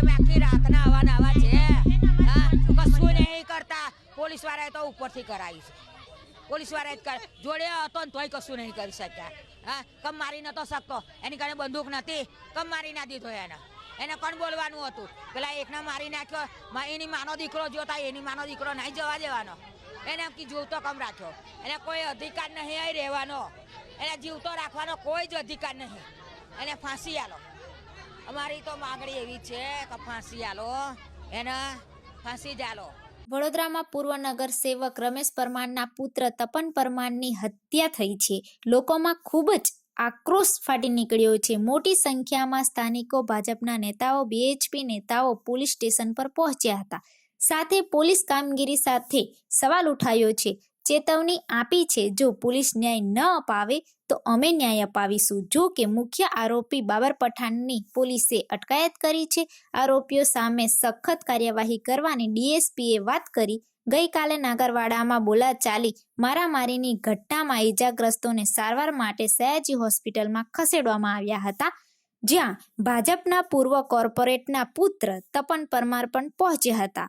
તમે આખી રાતના આવા છે, હા કશું નહીં કરતા. પોલીસ વાળાએ તો ઉપરથી કરાવી છે. પોલીસ વાળાએ જોડે હતો ને તોય કશું નહીં કરી શક્યા. હા કમ મારી નતો શકતો, એની કારણે બંદૂક નથી, કમ મારી ના દીધો એને કોણ બોલવાનું હતું? પેલા એકને મારી નાખ્યો, એની માનો દીકરો જોતા, એની માનો દીકરો નહીં જવા દેવાનો. એને જીવતો કમ રાખ્યો? એને કોઈ અધિકાર નહીં અહીં રહેવાનો, એને જીવતો રાખવાનો કોઈ જ અધિકાર નહીં. એને ફાંસી આલો. અમારી તો માગણી એવી છે કે ફાંસી આલો, એને ફાંસી જ આલો. વડોદરામાં પૂર્વ નગર સેવક રમેશ પરમારના પુત્ર તપન પરમારની હત્યા થઈ છે. લોકોમાં ખૂબ જ આક્રોશ ફાટી નીકળ્યો છે. મોટી સંખ્યામાં સ્થાનિકો, ભાજપના નેતાઓ, BHP નેતાઓ પોલીસ સ્ટેશન પર પહોંચ્યા હતા. સાથે પોલીસ કામગીરી સાથે સવાલ ઉઠાયો છે. ચેતવણી આપી છે, જો પોલીસ ન્યાય ન અપાવે તો અમે ન્યાય અપાવીશું. જો કે મુખ્ય આરોપી બાબર પઠાણની પોલીસે અટકાયત કરી છે. આરોપીઓ સામે સખત કાર્યવાહી કરવાની DSPએ વાત કરી. ગઈકાલે નાગરવાડામાં બોલાચાલી મારામારીની ઘટનામાં ઈજાગ્રસ્તોને સારવાર માટે સયાજી હોસ્પિટલમાં ખસેડવામાં આવ્યા હતા, જ્યાં ભાજપના પૂર્વ કોર્પોરેટરના પુત્ર તપન પરમાર પણ પહોંચ્યા હતા.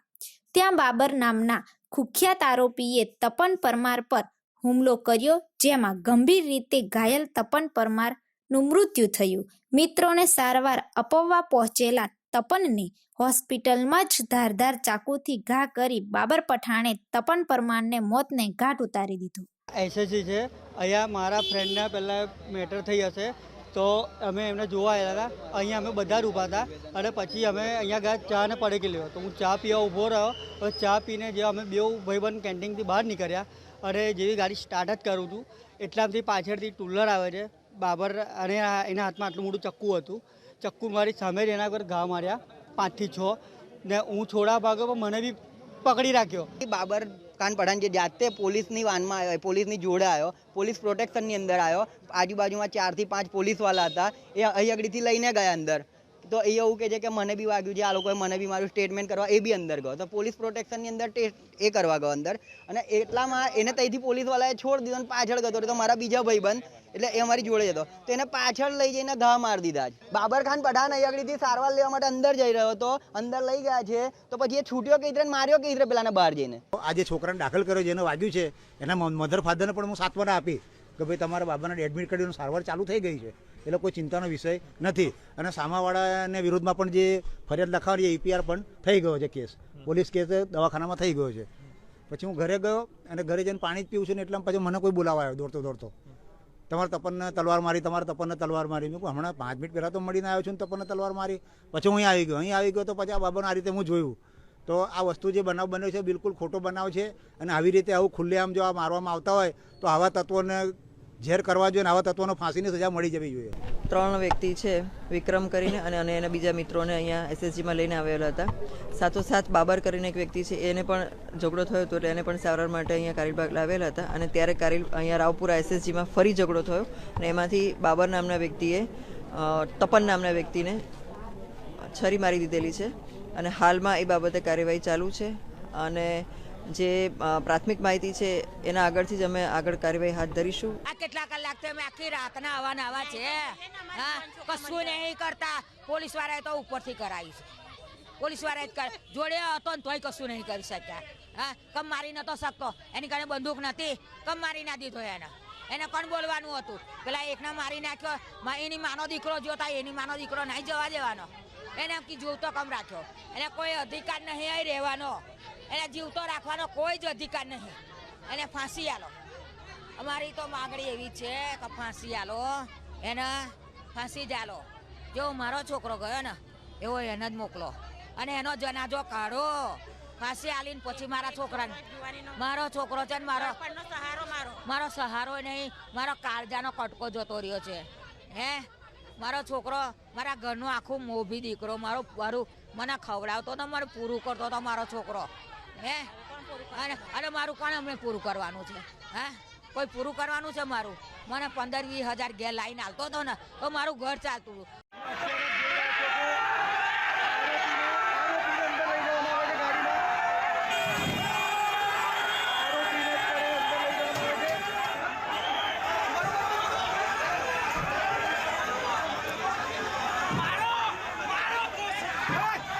ત્યાં બાબર નામના કુખ્યાત આરોપીએ તપન પરમાર પર હુમલો કર્યો, જેમાં ગંભીર રીતે ઘાયલ તપન પરમારનું મૃત્યુ થયું. મિત્રોને સારવાર અપાવવા પહોંચેલા તપનને હોસ્પિટલમાં જ ધારદાર ચાકુથી ઘા કરી બાબર પઠાણે તપન પરમારને મોતને ઘાટ ઉતારી દીધો. SSG છે અહીંયા. મારા ફ્રેન્ડના પહેલાં મેટર થઈ હશે તો અમે એમને જોવા આવ્યા હતા. અહીંયા અમે બધા જ ઊભા હતા અને પછી અમે અહીંયા ગયા ચા ને પડેકી લેવો. તો હું ચા પીવા ઊભો રહ્યો. હવે ચા પીને જે અમે બે ભાઈબંધ કેન્ટીનથી બહાર નીકળ્યા અને જેવી ગાડી સ્ટાર્ટ જ કરું છું એટલામાંથી પાછળથી ટુલર આવે છે. બાબર અને એના હાથમાં આટલું મોટું ચક્કુ હતું. ચક્કુ મારી સામે જ એના પર ઘા માર્યા 5 થી 6 ને હું છોડા ભાગ્યો પણ મને બી પકડી રાખ્યો. બાબર ખાન પઠાણ જે જાતે પોલીસની વાનમાં આવ્યો, પોલીસની જોડે આવ્યો, પોલીસ પ્રોટેક્શનની અંદર આવ્યો. આજુબાજુમાં 4 થી 5 પોલીસવાળા હતા, એ અહીં આગળથી લઈને ગયા અંદર. તો એ એવું કહે છે કે મને બી વાગ્યું છે, આ લોકોએ મને બી મારું સ્ટેટમેન્ટ કરવા એ બી અંદર ગયો. તો પોલીસ પ્રોટેક્શનની અંદર એ કરવા ગયો અંદર અને એટલામાં એને ત્યાંથી પોલીસવાળાએ છોડી દીધો અને પાછળ ગયો. તો મારા બીજા ભાઈબંધ એટલે એ અમારી જોડે જતો તો એને પાછળ લઈ જઈને ઘા મારી દીધા. બાબર ખાન પઠાણ અહીં આગળથી સારવાર લેવા માટે અંદર જઈ રહ્યો હતો, અંદર લઈ ગયા છે. તો પછી એ છૂટ્યો કઈ રીતે માર્યો કઈ રીતે પેલાને બહાર જઈને. આ જે છોકરાને દાખલ કર્યો, જેને વાગ્યું છે એના મધર ફાધરને પણ હું સાંત્વના આપી કે ભાઈ તમારા બાબાને એડમિટ કરીને સારવાર ચાલુ થઈ ગઈ છે, એટલે કોઈ ચિંતાનો વિષય નથી. અને સામાવાળાને વિરોધમાં પણ જે ફરિયાદ લખાવાની EPR પણ થઈ ગયો છે, કેસ પોલીસ કેસ દવાખાનામાં થઈ ગયો છે. પછી હું ઘરે ગયો અને ઘરે જઈને પાણી જ પીવું છું ને એટલા પછી મને કોઈ બોલાવા આવ્યો દોડતો તમારે તપનને તલવાર મારી, તમારે તપનને તલવાર મારી. મેં કહું હમણાં 5 મિનિટ પહેલાં તો મળીને આવ્યો છું ને તપનને તલવાર મારી. પછી હું અહીં આવી ગયો તો પછી આ બાબાને આ રીતે હું જોયું. તો આ વસ્તુ જે બનાવ બન્યો છે બિલકુલ ખોટો બનાવ છે અને આવી રીતે આવું ખુલ્લેઆમ જો આ મારવામાં આવતા હોય તો આવા તત્વોને ઝેર કરવા જોઈએ અને આવા તત્વોને ફાંસીની સજા મળી જવી જોઈએ. 3 વ્યક્તિ છે, વિક્રમ કરીને અને એના બીજા મિત્રોને અહીંયા SSGમાં લઈને આવેલા હતા. સાથોસાથ બાબર કરીને એક વ્યક્તિ છે, એને પણ ઝઘડો થયો હતો એટલે એને પણ સારવાર માટે અહીંયા કારેલબાગ લાવેલા હતા. અને ત્યારે અહીંયા રાવપુરા SSGમાં ફરી ઝઘડો થયો અને એમાંથી બાબર નામના વ્યક્તિએ તપન નામના વ્યક્તિને છરી મારી દીધેલી છે અને હાલમાં એ બાબતે કાર્યવાહી ચાલુ છે. અને જે પ્રાથમિક માહિતી છે એના આગળથી જ અમે આગળ કાર્યવાહી હાથ ધરીશું. આ કેટલા કલાકથી અમે આખી રાતના આવા છે, હા કશું નહીં કરતા. પોલીસ વાળાએ તો ઉપરથી કરાવી છે. પોલીસ વાળાએ જોડે હતો ને તોય કશું નહીં કરી શક્યા. હા કમ મારી નતો શકતો, એની કારણે બંદૂક નથી, કમ મારી ના દીધો એને કોણ બોલવાનું હતું? પેલા એકને મારી નાખ્યો, એની માનો દીકરો જોતા, એની માનો દીકરો નહીં જવા દેવાનો. એને જીવતો કમ રાખ્યો? એને કોઈ અધિકાર નહીં અહીં રહેવાનો, એને જીવતો રાખવાનો કોઈ જ અધિકાર નહીં. એને ફાંસી આલો. અમારી તો માગણી એવી છે કે ફાંસી આલો, એને ફાંસી જ આલો. જેવો મારો છોકરો ગયો ને એવો એને જ મોકલો અને એનો જનાજો કાઢો. ફાંસી આલીને પછી મારા છોકરાને, મારો છોકરો છે ને મારો સહારો નહીં, મારો કાળજાનો કટકો જતો રહ્યો છે. મારો છોકરો મારા ઘરનું આખું મોભી દીકરો, મારું મને ખવડાવતો તો મને પૂરું કરતો હતો મારો છોકરો. અને મારું કોણ અમને પૂરું કરવાનું છે? કોઈ પૂરું કરવાનું છે મારું? મને 15-20 હજાર ઘેર લાવીને હાલતો હતો ને તો મારું ઘર ચાલતું હતું. Maru!